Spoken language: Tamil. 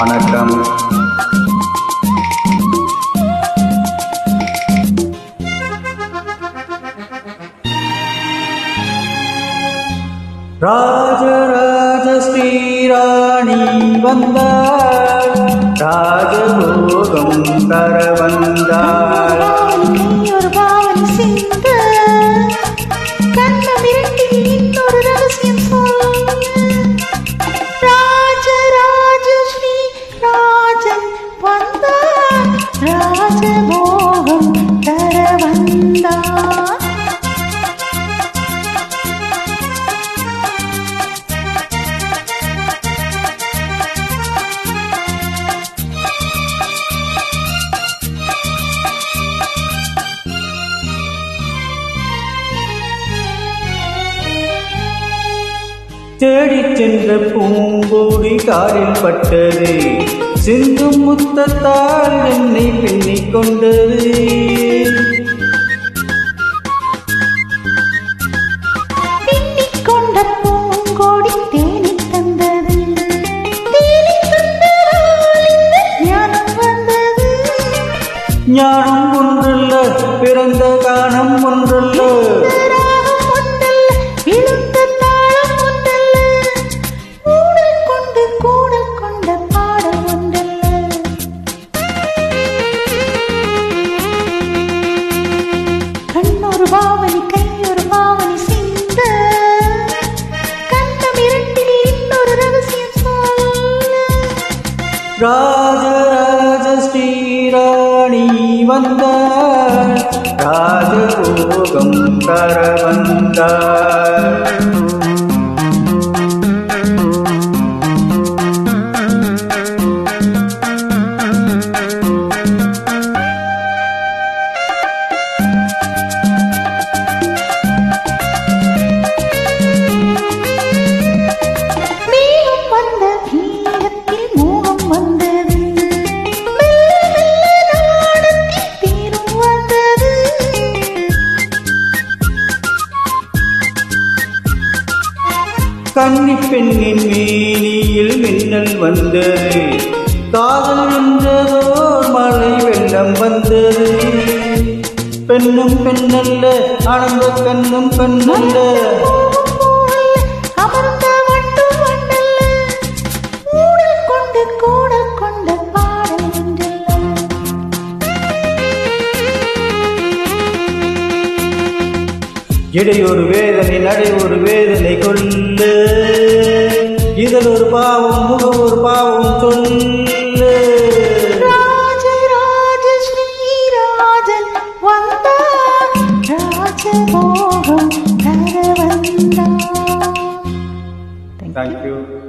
வணக்கம். ராஜராஜ ஸ்ரீராணி வந்தாள், ராஜபோகம் தர வந்தாள். தேடிச் சென்ற பூங்கோடி காரில் பட்டது, சிந்தும் முத்தத்தால் என்னை பின்னிக் கொண்டது. பின்னிக் கொண்ட பூங்கோடி தேனித் தந்தது, ஞானம் வந்தது. ஞானம் ஒன்றல்ல, பிறந்த காணம் ஒன்றல்ல, பாவனி கையொரு பாவனி சிந்த கண்டம் இரண்டில் இன்னொரு ரகசியம் சொல்ல. ராஜராஜ ஸ்ரீராணி வந்தாள், ராஜபோகம் தர வந்தாள். கன்னி பெண்ணின் மேனியில் மின்னல் வந்தது, காதல் என்றதோர் மழை வெள்ளம் வந்தது. பெண்ணும் பெண்ணல்ல, ஆனந்த கண்ணும் பெண்ணல்ல, அமர்ந்த வட்டும் வண்டல்ல, ஊடல் கொண்டு கூடல் கொண்ட பாடல் ஒன்றல்ல. இடையொரு வேதனை நடை ஒரு வேதனை கொல்ல, இதில் ஒரு பாவம் முக ஒரு பாவம் சொல்ல. ராஜராஜ ஸ்ரீராஜன் வந்தார், ராஜபோகம் தர வந்தார். Thank you.